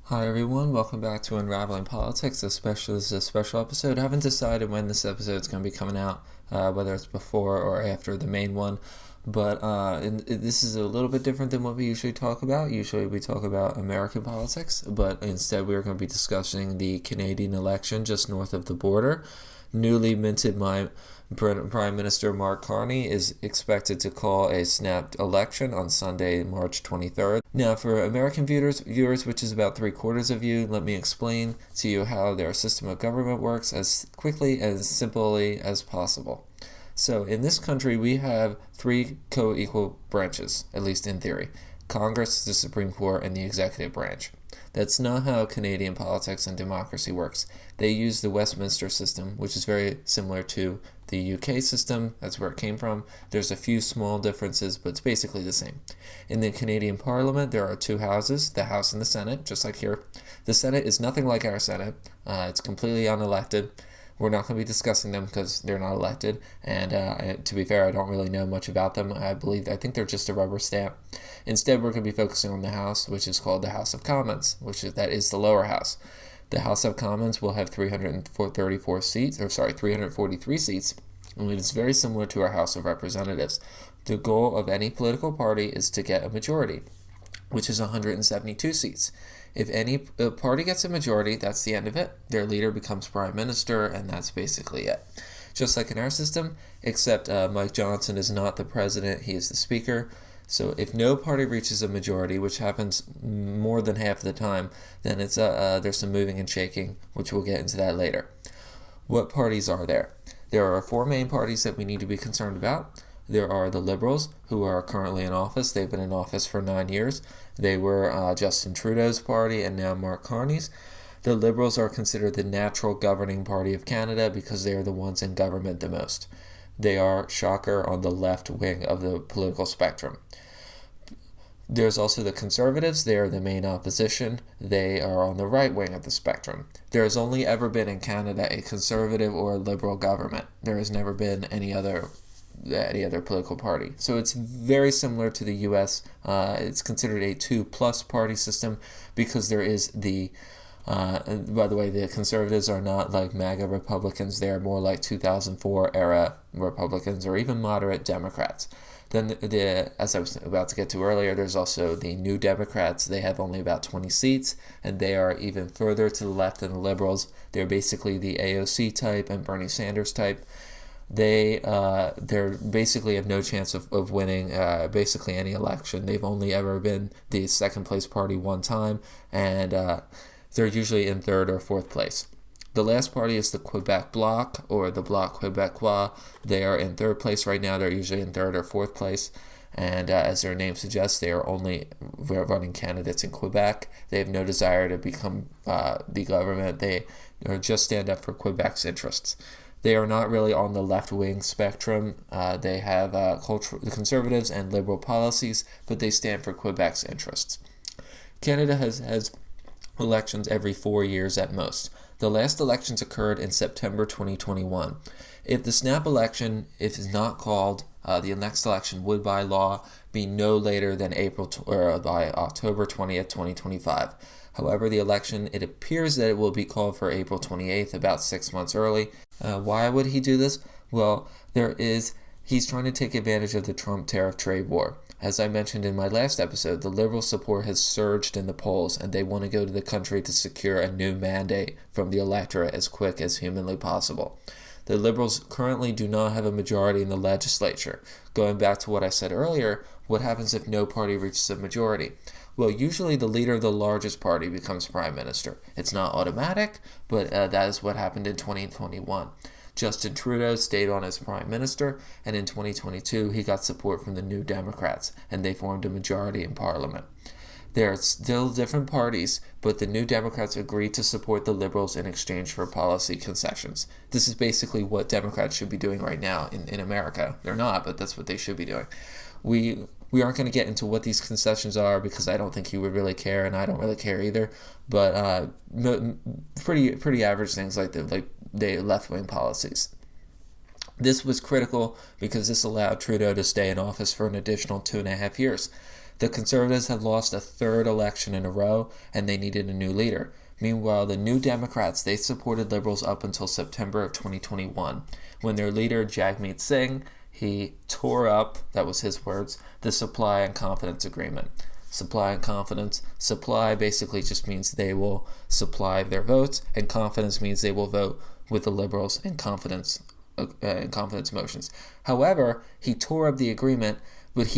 Hi everyone, welcome back to Unraveling Politics. This is a special episode. I haven't decided when this episode is going to be coming out, whether it's before or after the main one. But this is a little bit different than what we usually talk about. Usually we talk about American politics, but instead we're going to be discussing the Canadian election just north of the border. Newly minted Prime Minister Mark Carney is expected to call a snap election on Sunday, March 23rd. Now, for American viewers, which is about 3/4 of you, let me explain to you how their system of government works as quickly and simply as possible. So, in this country, we have three co-equal branches, at least in theory: Congress, the Supreme Court, and the executive branch. That's not how Canadian politics and democracy works. They use the Westminster system, which is very similar to the UK system. That's where it came from. There's a few small differences, but it's basically the same. In the Canadian Parliament, there are two houses, the House and the Senate, just like here. The Senate is nothing like our Senate. It's completely unelected. We're not going to be discussing them because they're not elected, and to be fair, I don't really know much about them. I think they're just a rubber stamp. Instead, we're going to be focusing on the House, which is called the House of Commons, that is the lower house. The House of Commons will have 343 seats, and it is very similar to our House of Representatives. The goal of any political party is to get a majority, which is 172 seats. If any party gets a majority, that's the end of it. Their leader becomes prime minister, and that's basically it. Just like in our system, except Mike Johnson is not the president, he is the speaker. So if no party reaches a majority, which happens more than half of the time, then there's some moving and shaking, which we'll get into that later. What parties are there? There are four main parties that we need to be concerned about. There are the Liberals, who are currently in office. They've been in office for 9 years. They were Justin Trudeau's party and now Mark Carney's. The Liberals are considered the natural governing party of Canada because they are the ones in government the most. They are, shocker, on the left wing of the political spectrum. There's also the Conservatives. They are the main opposition. They are on the right wing of the spectrum. There has only ever been in Canada a Conservative or a Liberal government. There has never been any other political party. So it's very similar to the U.S. It's considered a 2+ party system because there is by the way, the Conservatives are not like MAGA Republicans. They're more like 2004 era Republicans or even moderate Democrats. Then, as I was about to get to earlier, there's also the New Democrats. They have only about 20 seats, and they are even further to the left than the Liberals. They're basically the AOC type and Bernie Sanders type. They're basically have no chance of winning basically any election. They've only ever been the second place party one time, and they're usually in third or fourth place. The last party is the Quebec Bloc, or the Bloc Québécois. They are in third place right now. They're usually in third or fourth place. And as their name suggests, they are only running candidates in Quebec. They have no desire to become the government. They just stand up for Quebec's interests. They are not really on the left-wing spectrum. They have the conservatives and liberal policies, but they stand for Quebec's interests. Canada has elections every 4 years at most. The last elections occurred in September 2021. If the snap election is not called, the next election would by law be no later than by October 20th, 2025. However, the election, it appears that it will be called for April 28th, about 6 months early. Why would he do this? Well, he's trying to take advantage of the Trump tariff trade war. As I mentioned in my last episode, the Liberal support has surged in the polls, and they want to go to the country to secure a new mandate from the electorate as quick as humanly possible. The Liberals currently do not have a majority in the legislature. Going back to what I said earlier, what happens if no party reaches a majority? Well, usually the leader of the largest party becomes prime minister. It's not automatic, but that is what happened in 2021. Justin Trudeau stayed on as prime minister, and in 2022 he got support from the New Democrats, and they formed a majority in parliament. There are still different parties, but the New Democrats agreed to support the Liberals in exchange for policy concessions. This is basically what Democrats should be doing right now in America. They're not, but that's what they should be doing. We aren't going to get into what these concessions are because I don't think you would really care, and I don't really care either. But pretty average things like the left-wing policies. This was critical because this allowed Trudeau to stay in office for an additional 2.5 years. The Conservatives had lost a third election in a row, and they needed a new leader. Meanwhile, the New Democrats, they supported Liberals up until September of 2021, when their leader, Jagmeet Singh, he tore up, that was his words, the Supply and Confidence Agreement. Supply and confidence. Supply basically just means they will supply their votes, and confidence means they will vote with the Liberals in confidence motions. However, he tore up the agreement, but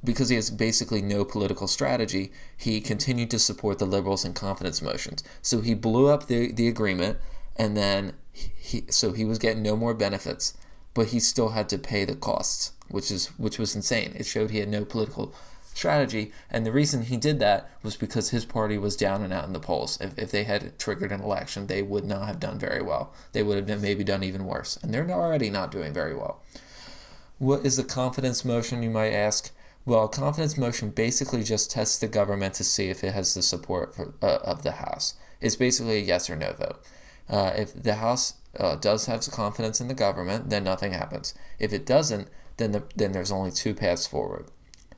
because he has basically no political strategy, he continued to support the Liberals in confidence motions. So he blew up the agreement, and then he was getting no more benefits, but he still had to pay the costs, which was insane. It showed he had no political strategy, and the reason he did that was because his party was down and out in the polls. If they had triggered an election, they would not have done very well. They would have maybe done even worse, and they're already not doing very well. What is a confidence motion, you might ask? Well, a confidence motion basically just tests the government to see if it has the support of the House. It's basically a yes or no vote. If the House does have confidence in the government, then nothing happens. If it doesn't, then there's only two paths forward.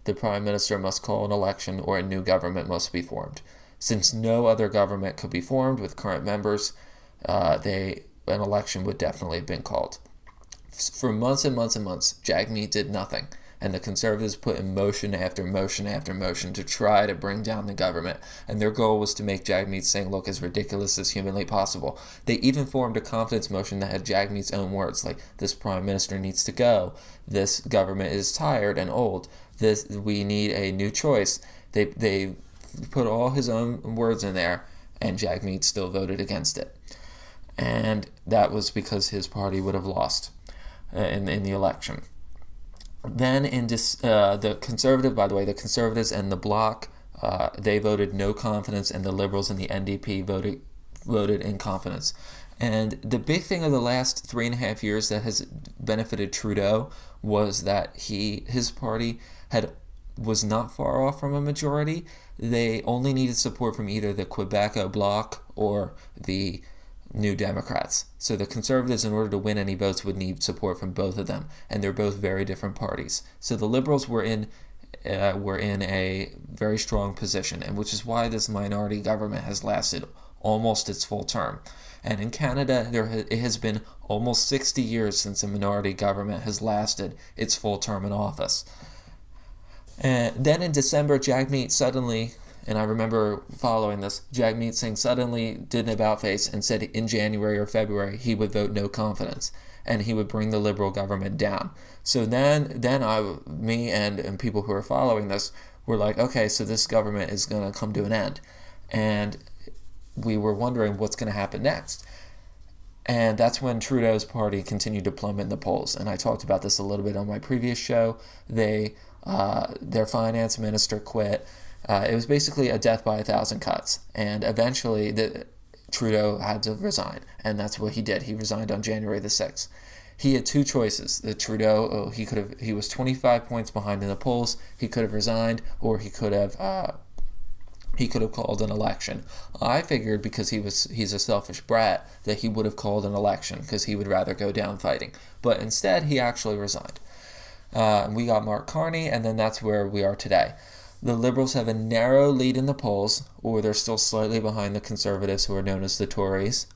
The Prime Minister must call an election, or a new government must be formed. Since no other government could be formed with current members, an election would definitely have been called. For months and months and months, Jagmeet did nothing, and the Conservatives put in motion after motion after motion to try to bring down the government, and their goal was to make Jagmeet Singh look as ridiculous as humanly possible. They even formed a confidence motion that had Jagmeet's own words, like, this Prime Minister needs to go, this government is tired and old, we need a new choice. They put all his own words in there, and Jagmeet still voted against it. And that was because his party would have lost in the election. Then the Conservatives and the Bloc, they voted no confidence, and the Liberals and the NDP voted in confidence. And the big thing of the last 3.5 years that has benefited Trudeau was that his party was not far off from a majority. They only needed support from either the Quebeco Bloc or the New Democrats. So the Conservatives, in order to win any votes, would need support from both of them, and they're both very different parties. So the Liberals were in a very strong position, and which is why this minority government has lasted almost its full term. And in Canada, it has been almost 60 years since a minority government has lasted its full term in office. And then in December, Jagmeet suddenly, and I remember following this, Jagmeet Singh suddenly did an about-face and said in January or February he would vote no confidence, and he would bring the Liberal government down. So then me and people who are following this were like, okay, so this government is going to come to an end. And we were wondering what's going to happen next. And that's when Trudeau's party continued to plummet in the polls. And I talked about this a little bit on my previous show. Their finance minister quit. It was basically a death by 1,000 cuts. And eventually Trudeau had to resign. And that's what he did. He resigned on January the 6th. He had two choices. He was 25 points behind in the polls. He could have resigned, or he could have called an election. I figured because he's a selfish brat that he would have called an election because he would rather go down fighting. But instead, he actually resigned. We got Mark Carney, and then that's where we are today. The Liberals have a narrow lead in the polls, or they're still slightly behind the Conservatives, who are known as the Tories.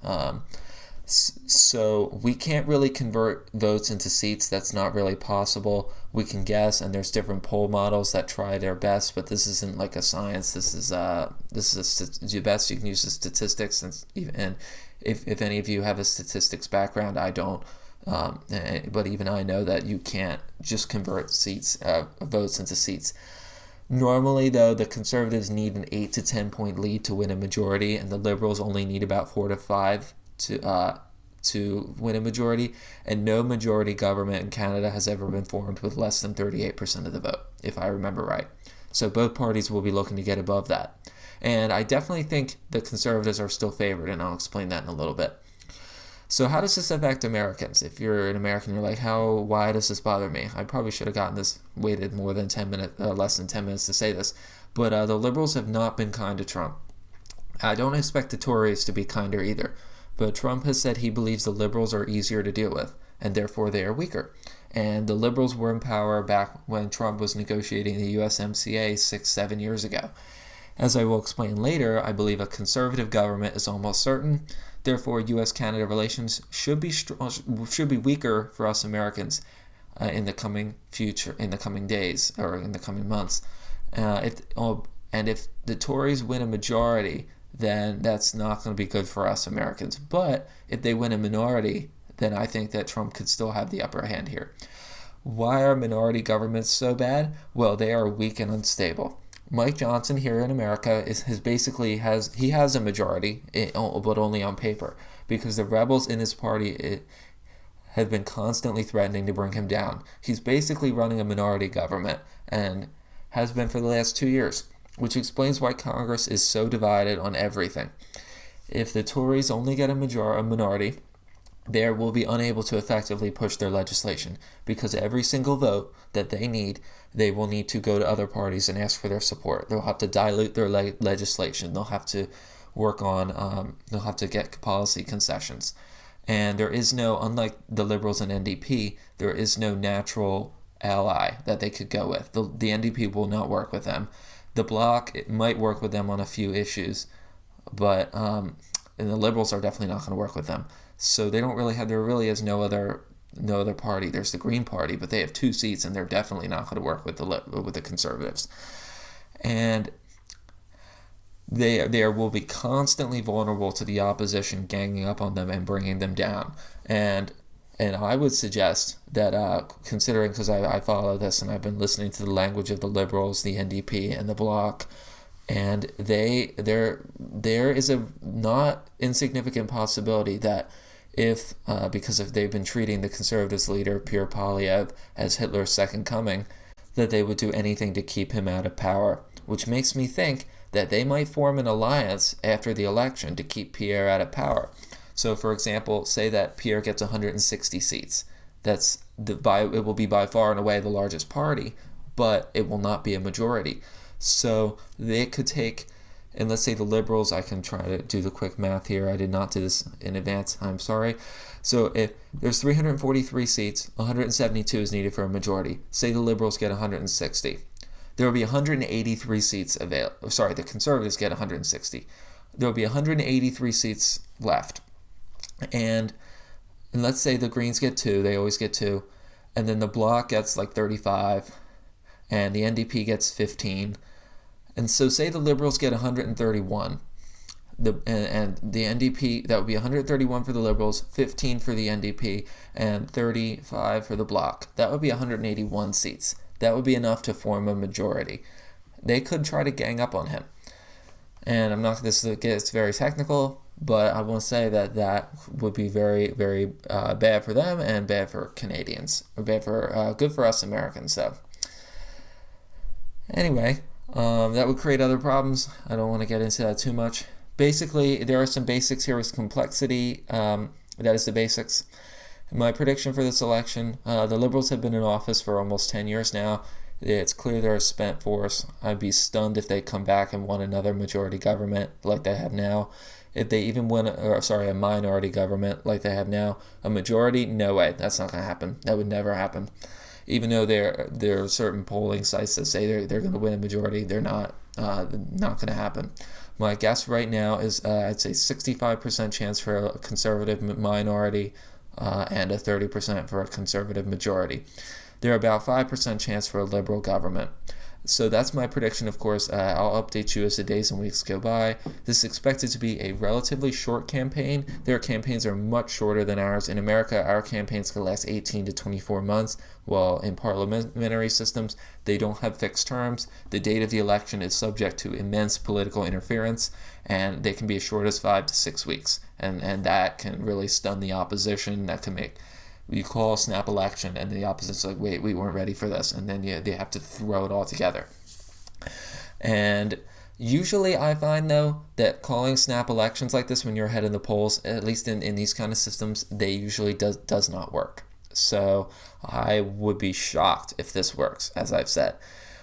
So we can't really convert votes into seats. That's not really possible. We can guess, and there's different poll models that try their best, but this isn't like a science. This is the best you can use the statistics, and if any of you have a statistics background, I don't. But even I know that you can't just convert votes into seats. Normally, though, the Conservatives need an 8 to 10 point lead to win a majority, and the Liberals only need about 4 to 5 to win a majority, and no majority government in Canada has ever been formed with less than 38% of the vote, if I remember right. So both parties will be looking to get above that. And I definitely think the Conservatives are still favored, and I'll explain that in a little bit. So how does this affect Americans? If you're an American, you're like, why does this bother me? I probably should have waited more than 10 minutes, less than 10 minutes to say this. But the Liberals have not been kind to Trump. I don't expect the Tories to be kinder either. But Trump has said he believes the Liberals are easier to deal with. and therefore they are weaker. And the liberals were in power back when Trump was negotiating the USMCA 6-7 years ago. As I will explain later, I believe a conservative government is almost certain. Therefore, U.S.-Canada relations should be weaker for us Americans in the coming future, in the coming days, or in the coming months. If the Tories win a majority, then that's not going to be good for us Americans. But if they win a minority, then I think that Trump could still have the upper hand here. Why are minority governments so bad? Well, they are weak and unstable. Mike Johnson here in America has a majority, but only on paper, because the rebels in his party have been constantly threatening to bring him down. He's basically running a minority government and has been for the last 2 years, which explains why Congress is so divided on everything. If the Tories only get a minority, they will be unable to effectively push their legislation, because every single vote that they need, they will need to go to other parties and ask for their support. They'll have to dilute their legislation. They'll have to work on, they'll have to get policy concessions. And there is no, unlike the Liberals and NDP, there is no natural ally that they could go with. The NDP will not work with them. The Bloc, it might work with them on a few issues, but and the Liberals are definitely not going to work with them. So they don't really have, there really is no other party. There's the Green Party, but they have 2 seats, and they're definitely not going to work with the Conservatives. And they will be constantly vulnerable to the opposition ganging up on them and bringing them down. And I would suggest that, considering, because I follow this and I've been listening to the language of the Liberals, the NDP, and the Bloc, and there is a not insignificant possibility that because if they've been treating the Conservatives leader, Pierre Poilievre, as Hitler's second coming, that they would do anything to keep him out of power, which makes me think that they might form an alliance after the election to keep Pierre out of power. So, for example, say that Pierre gets 160 seats. It will be by far and away the largest party, but it will not be a majority. So they could take, and let's say the Liberals, I can try to do the quick math here. I did not do this in advance. I'm sorry. So if there's 343 seats, 172 is needed for a majority. Say the Liberals get 160. There will be 183 seats available. Sorry, the Conservatives get 160. There will be 183 seats left. And let's say the Greens get 2. They always get 2. And then the Bloc gets like 35. And the NDP gets 15. And so say the Liberals get 131. And the NDP, that would be 131 for the Liberals, 15 for the NDP, and 35 for the Bloc. That would be 181 seats. That would be enough to form a majority. They could try to gang up on him. And I'm not, this gets very technical, but I will say that would be very, very bad for them and bad for Canadians, or bad for, good for us Americans. So anyway, that would create other problems. I don't want to get into that too much. Basically, there are some basics here with complexity. That is the basics. My prediction for this election, the Liberals have been in office for almost 10 years now. It's clear they're a spent force. I'd be stunned if they come back and won another majority government like they have now. If they even win, a minority government like they have now. A majority, no way. That's not going to happen. That would never happen. Even though there are certain polling sites that say they're going to win a majority, they're not. Not going to happen. My guess right now is I'd say 65% chance for a conservative minority and a 30% for a conservative majority. There are about 5% chance for a liberal government. So that's my prediction, of course. I'll update you as the days and weeks go by. This is expected to be a relatively short campaign. Their campaigns are much shorter than ours. In America, our campaigns can last 18 to 24 months, while in parliamentary systems, they don't have fixed terms. The date of the election is subject to immense political interference, and they can be as short as 5 to 6 weeks. And that can really stun the opposition. That can make... You call a snap election, and the opposition's like, wait, we weren't ready for this. And then they have to throw it all together. And usually I find, though, that calling snap elections like this when you're ahead in the polls, at least in these kind of systems, they usually does not work. So I would be shocked if this works, as I've said.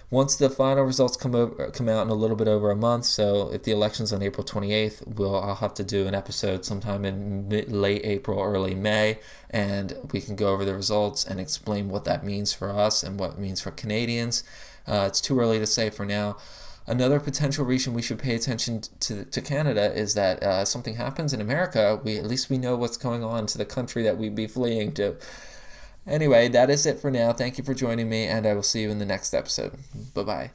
Once the final results come out in a little bit over a month, so if the election's on April 28th, I'll have to do an episode sometime in late April, early May, and we can go over the results and explain what that means for us and what it means for Canadians. It's too early to say for now. Another potential reason we should pay attention to Canada is that something happens in America, at least we know what's going on to the country that we'd be fleeing to. Anyway, that is it for now. Thank you for joining me, and I will see you in the next episode. Bye-bye.